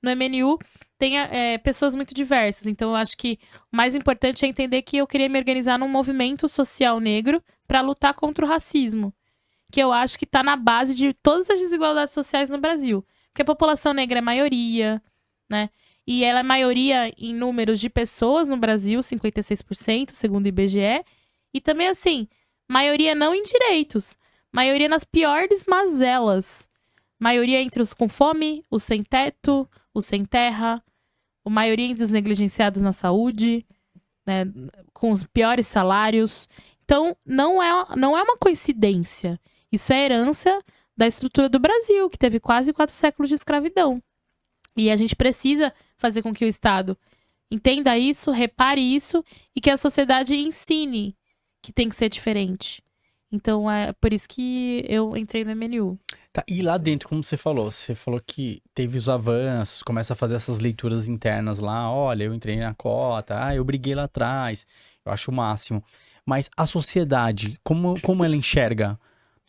no MNU tem pessoas muito diversas. Então, eu acho que o mais importante é entender que eu queria me organizar num movimento social negro para lutar contra o racismo, que eu acho que está na base de todas as desigualdades sociais no Brasil. Porque a população negra é maioria, né? E ela é maioria em números de pessoas no Brasil, 56%, segundo o IBGE. E também, assim, maioria não em direitos. Maioria nas piores mazelas. Maioria entre os com fome, os sem teto, os sem terra. A maioria entre os negligenciados na saúde, né? Com os piores salários. Então, não é uma coincidência. Isso é herança da estrutura do Brasil, que teve quase 4 séculos de escravidão. E a gente precisa fazer com que o Estado entenda isso, repare isso e que a sociedade ensine que tem que ser diferente. Então é por isso que eu entrei no MNU. Tá, e lá dentro, como você falou que teve os avanços, começa a fazer essas leituras internas lá, olha, eu entrei na cota, eu briguei lá atrás, eu acho o máximo. Mas a sociedade, como ela enxerga?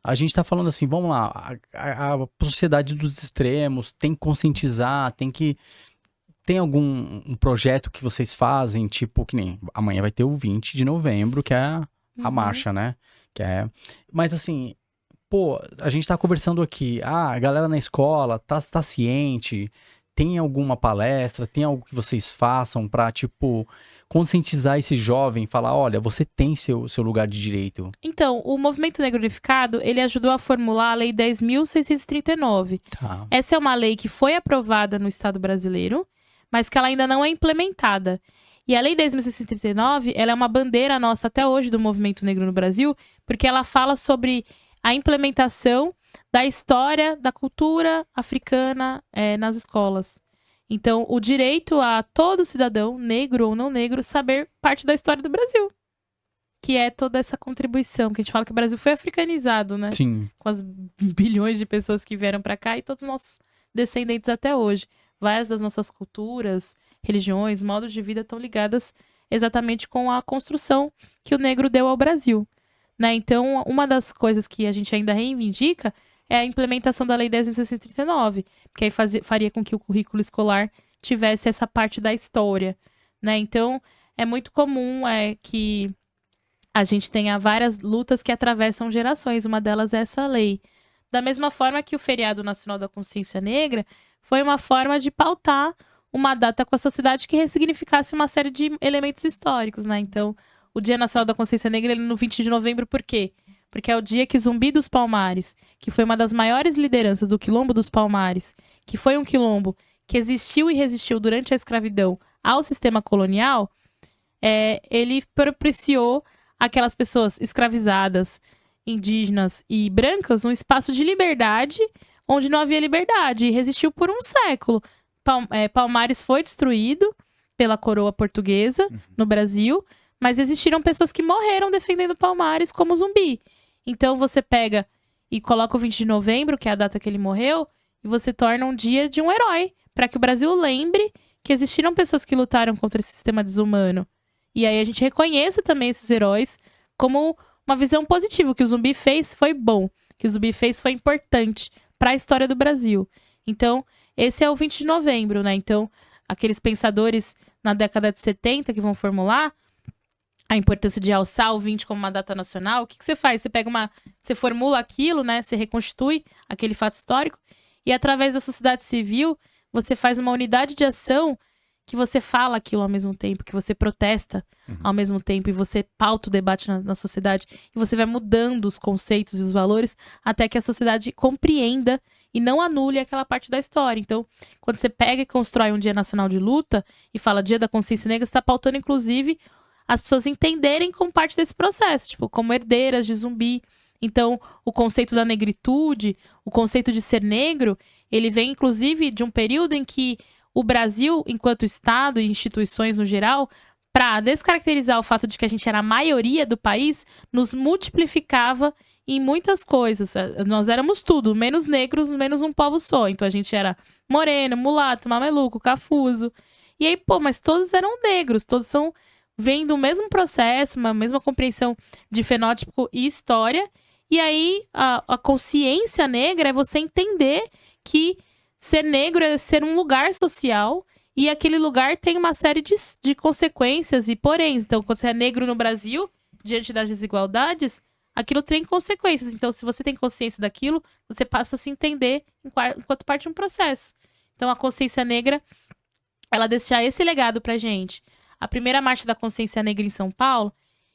A gente tá falando assim, vamos lá, a sociedade dos extremos tem que conscientizar, tem algum um projeto que vocês fazem, tipo, que nem amanhã vai ter o 20 de novembro, que é a marcha, né? Que é, mas assim, pô, a gente tá conversando aqui, a galera na escola tá ciente, tem alguma palestra, tem algo que vocês façam pra, tipo, conscientizar esse jovem, falar, olha, você tem seu lugar de direito. Então, o Movimento Negro Unificado, ele ajudou a formular a Lei 10.639. Tá. Essa é uma lei que foi aprovada no Estado brasileiro, mas que ela ainda não é implementada. E a Lei 10.639, ela é uma bandeira nossa até hoje do movimento negro no Brasil, porque ela fala sobre a implementação da história, da cultura africana nas escolas. Então, o direito a todo cidadão, negro ou não negro, saber parte da história do Brasil. Que é toda essa contribuição, que a gente fala que o Brasil foi africanizado, né? Sim. Com as bilhões de pessoas que vieram para cá e todos os nossos descendentes até hoje. Várias das nossas culturas, religiões, modos de vida estão ligadas exatamente com a construção que o negro deu ao Brasil, né? Então, uma das coisas que a gente ainda reivindica é a implementação da Lei 10.639, porque aí faria com que o currículo escolar tivesse essa parte da história, né? Então, é muito comum que a gente tenha várias lutas que atravessam gerações, uma delas é essa lei. Da mesma forma que o Feriado Nacional da Consciência Negra foi uma forma de pautar uma data com a sociedade que ressignificasse uma série de elementos históricos, né? Então, o Dia Nacional da Consciência Negra ele é no 20 de novembro, por quê? Porque é o dia que Zumbi dos Palmares, que foi uma das maiores lideranças do Quilombo dos Palmares, que foi um quilombo que existiu e resistiu durante a escravidão ao sistema colonial, ele propiciou aquelas pessoas escravizadas, indígenas e brancas um espaço de liberdade onde não havia liberdade e resistiu por um século. Palmares foi destruído pela coroa portuguesa no Brasil, mas existiram pessoas que morreram defendendo Palmares como Zumbi. Então você pega e coloca o 20 de novembro, que é a data que ele morreu, e você torna um dia de um herói, para que o Brasil lembre que existiram pessoas que lutaram contra esse sistema desumano. E aí a gente reconheça também esses heróis como uma visão positiva. O que o Zumbi fez foi bom. O que o Zumbi fez foi importante para a história do Brasil. Então, esse é o 20 de novembro, né? Então, aqueles pensadores na década de 70 que vão formular a importância de alçar o 20 como uma data nacional, o que você faz? Você formula aquilo, né? Você reconstitui aquele fato histórico e através da sociedade civil, você faz uma unidade de ação que você fala aquilo ao mesmo tempo, que você protesta ao mesmo tempo e você pauta o debate na sociedade e você vai mudando os conceitos e os valores até que a sociedade compreenda e não anule aquela parte da história. Então, quando você pega e constrói um Dia Nacional de Luta e fala Dia da Consciência Negra, você está pautando, inclusive, as pessoas entenderem como parte desse processo, tipo, como herdeiras de Zumbi. Então, o conceito da negritude, o conceito de ser negro, ele vem, inclusive, de um período em que o Brasil, enquanto Estado e instituições no geral, para descaracterizar o fato de que a gente era a maioria do país, nos multiplicava em muitas coisas. Nós éramos tudo, menos negros, menos um povo só. Então a gente era moreno, mulato, mameluco, cafuso. E aí, mas todos eram negros, todos vêm do mesmo processo, uma mesma compreensão de fenótipo e história. E aí, a consciência negra é você entender que ser negro é ser um lugar social e aquele lugar tem uma série de consequências e poréns. Então, quando você é negro no Brasil, diante das desigualdades, aquilo tem consequências. Então, se você tem consciência daquilo, você passa a se entender enquanto parte de um processo. Então, a consciência negra, ela deixa esse legado pra gente. A primeira marcha da consciência negra em São Paulo,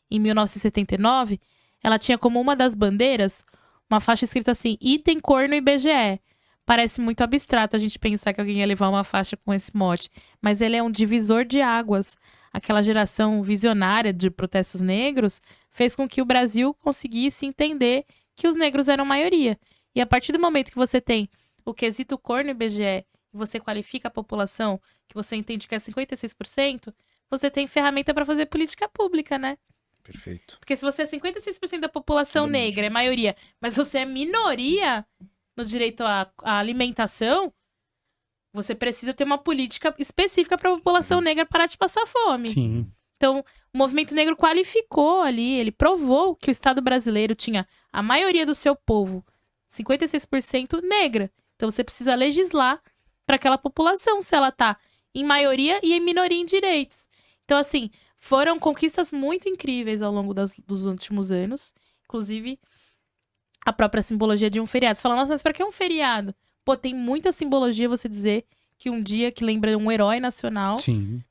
em 1979, ela tinha como uma das bandeiras uma faixa escrita assim, item cor no IBGE. Parece muito abstrato a gente pensar que alguém ia levar uma faixa com esse mote, mas ele é um divisor de águas. Aquela geração visionária de protestos negros fez com que o Brasil conseguisse entender que os negros eram maioria. E a partir do momento que você tem o quesito cor no IBGE, e você qualifica a população, que você entende que é 56%, você tem ferramenta para fazer política pública, né? Perfeito. Porque se você é 56% da população negra, é maioria, mas você é minoria no direito à alimentação, você precisa ter uma política específica para a população negra parar de passar fome. Sim. Então, o movimento negro qualificou ali, ele provou que o Estado brasileiro tinha a maioria do seu povo, 56% negra. Então, você precisa legislar para aquela população, se ela tá em maioria e em minoria em direitos. Então, assim, foram conquistas muito incríveis ao longo dos últimos anos. Inclusive, a própria simbologia de um feriado. Você fala, nossa, mas pra que um feriado? Pô, tem muita simbologia você dizer que um dia que lembra um herói nacional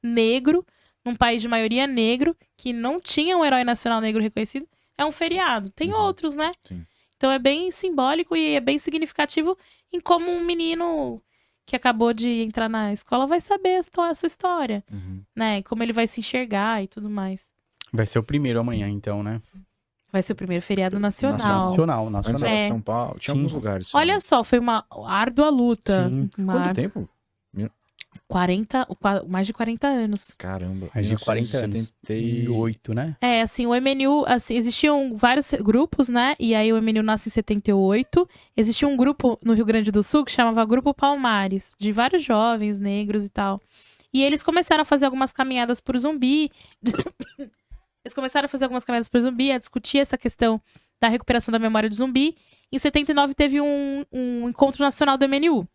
negro, num país de maioria negro, que não tinha um herói nacional negro reconhecido, é um feriado. Tem outros, né? Sim. Então é bem simbólico e é bem significativo em como um menino que acabou de entrar na escola vai saber a sua história, né? E como ele vai se enxergar e tudo mais. Vai ser o primeiro amanhã, então, né? Vai ser o primeiro feriado nacional. Nacional. Antes era É. São Paulo, tinha Sim. alguns lugares. só, Olha né? só, foi uma árdua luta. Sim. Quanto tempo? mais de 40 anos. Caramba. Mais de 40 anos. 1978. 8, né? É, assim, o MNU, assim, existiam vários grupos, né? E aí o MNU nasce em 78. Existia um grupo no Rio Grande do Sul que chamava Grupo Palmares, de vários jovens negros e tal. E eles começaram a fazer algumas caminhadas por Zumbi. A discutir essa questão da recuperação da memória do Zumbi. Em 79 teve um encontro nacional do MNU.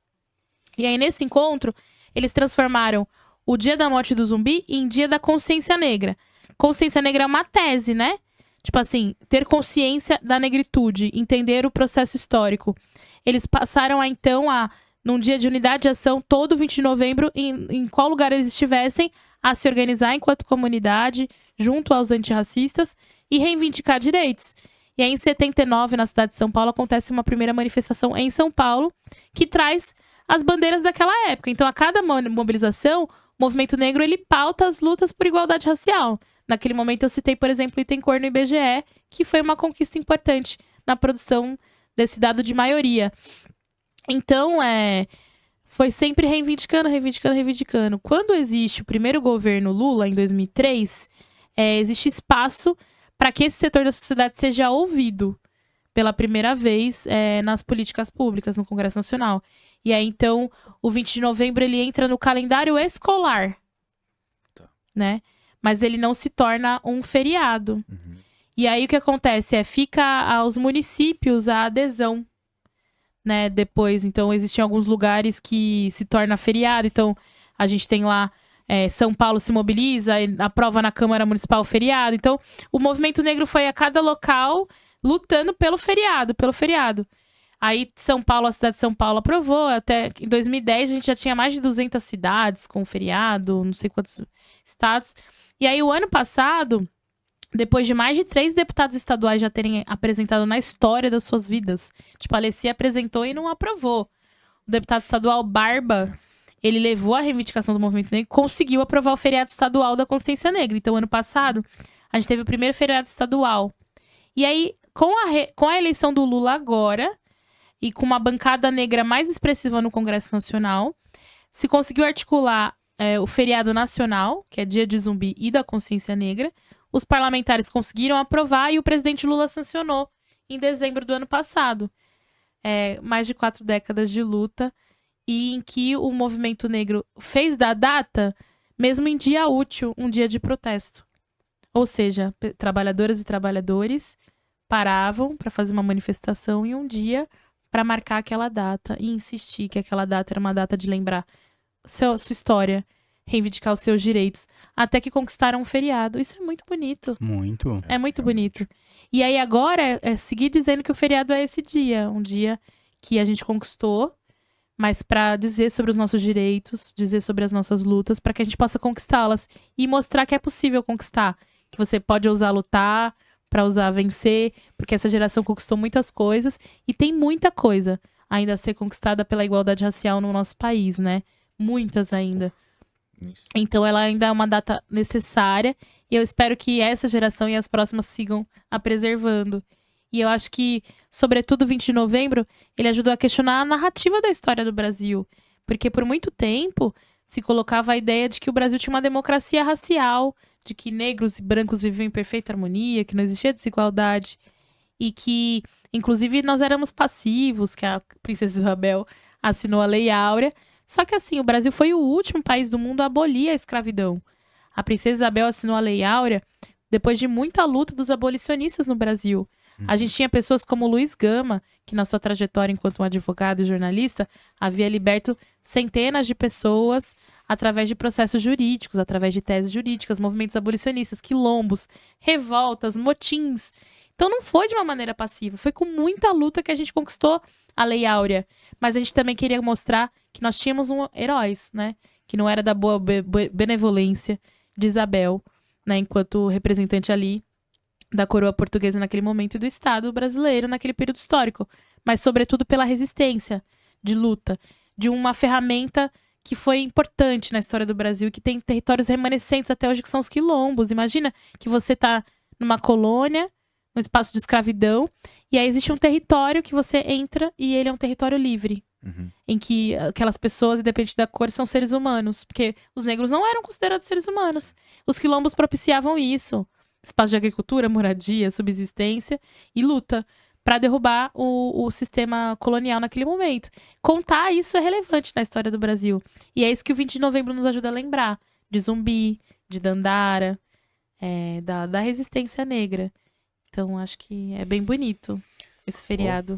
E aí, nesse encontro, eles transformaram o Dia da Morte do Zumbi em Dia da Consciência Negra. Consciência Negra é uma tese, né? Tipo assim, ter consciência da negritude, entender o processo histórico. Eles passaram num dia de unidade de ação, todo 20 de novembro, em qual lugar eles estivessem, a se organizar enquanto comunidade, junto aos antirracistas, e reivindicar direitos. E aí, em 79, na cidade de São Paulo, acontece uma primeira manifestação em São Paulo, que traz as bandeiras daquela época. Então, a cada mobilização, o movimento negro, ele pauta as lutas por igualdade racial. Naquele momento, eu citei, por exemplo, o item cor no IBGE, que foi uma conquista importante na produção desse dado de maioria. Então, foi sempre reivindicando. Quando existe o primeiro governo Lula, em 2003, existe espaço para que esse setor da sociedade seja ouvido pela primeira vez nas políticas públicas, no Congresso Nacional. E aí, então, o 20 de novembro, ele entra no calendário escolar, né? Mas ele não se torna um feriado. E aí, o que acontece fica aos municípios a adesão, né? Depois, então, existem alguns lugares que se torna feriado. Então, a gente tem lá São Paulo se mobiliza, aprova na Câmara Municipal feriado. Então, o movimento negro foi a cada local lutando pelo feriado. Aí, São Paulo, a cidade de São Paulo aprovou. Até em 2010, a gente já tinha mais de 200 cidades com feriado, não sei quantos estados. E aí, o ano passado, depois de mais de 3 deputados estaduais já terem apresentado na história das suas vidas, tipo, a Alessia apresentou e não aprovou. O deputado estadual Barba, ele levou a reivindicação do movimento negro e conseguiu aprovar o feriado estadual da consciência negra. Então, ano passado, a gente teve o primeiro feriado estadual. E aí, com a eleição do Lula agora, e com uma bancada negra mais expressiva no Congresso Nacional, se conseguiu articular o feriado nacional, que é Dia de Zumbi e da Consciência Negra. Os parlamentares conseguiram aprovar e o presidente Lula sancionou em dezembro do ano passado. Mais de 4 décadas de luta, e em que o movimento negro fez da data, mesmo em dia útil, um dia de protesto. Ou seja, trabalhadoras e trabalhadores paravam para fazer uma manifestação em um dia para marcar aquela data e insistir que aquela data era uma data de lembrar sua história, reivindicar os seus direitos, até que conquistaram um feriado. Isso é muito bonito. Muito. É muito realmente. bonito. E aí agora é seguir dizendo que o feriado é esse dia, um dia que a gente conquistou, mas para dizer sobre os nossos direitos, dizer sobre as nossas lutas, para que a gente possa conquistá-las e mostrar que é possível conquistar, que você pode ousar lutar, para ousar vencer, porque essa geração conquistou muitas coisas e tem muita coisa ainda a ser conquistada pela igualdade racial no nosso país, né? Muitas ainda. Isso. Então ela ainda é uma data necessária e eu espero que essa geração e as próximas sigam a preservando. E eu acho que, sobretudo, 20 de novembro, ele ajudou a questionar a narrativa da história do Brasil. Porque por muito tempo se colocava a ideia de que o Brasil tinha uma democracia racial, de que negros e brancos viviam em perfeita harmonia, que não existia desigualdade. E que, inclusive, nós éramos passivos, que a Princesa Isabel assinou a Lei Áurea. Só que, assim, o Brasil foi o último país do mundo a abolir a escravidão. A Princesa Isabel assinou a Lei Áurea depois de muita luta dos abolicionistas no Brasil. A gente tinha pessoas como Luiz Gama, que na sua trajetória enquanto um advogado e jornalista, havia liberto centenas de pessoas através de processos jurídicos, através de teses jurídicas, movimentos abolicionistas, quilombos, revoltas, motins. Então não foi de uma maneira passiva, foi com muita luta que a gente conquistou a Lei Áurea. Mas a gente também queria mostrar que nós tínhamos heróis, né? Que não era da boa benevolência de Isabel, né? Enquanto representante ali da coroa portuguesa naquele momento e do Estado brasileiro naquele período histórico. Mas, sobretudo, pela resistência de luta, de uma ferramenta que foi importante na história do Brasil, que tem territórios remanescentes até hoje, que são os quilombos. Imagina que você tá numa colônia, num espaço de escravidão, e aí existe um território que você entra e ele é um território livre. Uhum. Em que aquelas pessoas, independente da cor, são seres humanos. Porque os negros não eram considerados seres humanos. Os quilombos propiciavam isso. Espaço de agricultura, moradia, subsistência e luta para derrubar o sistema colonial naquele momento. Contar isso é relevante na história do Brasil. E é isso que o 20 de novembro nos ajuda a lembrar. De Zumbi, de Dandara, da resistência negra. Então, acho que é bem bonito esse feriado.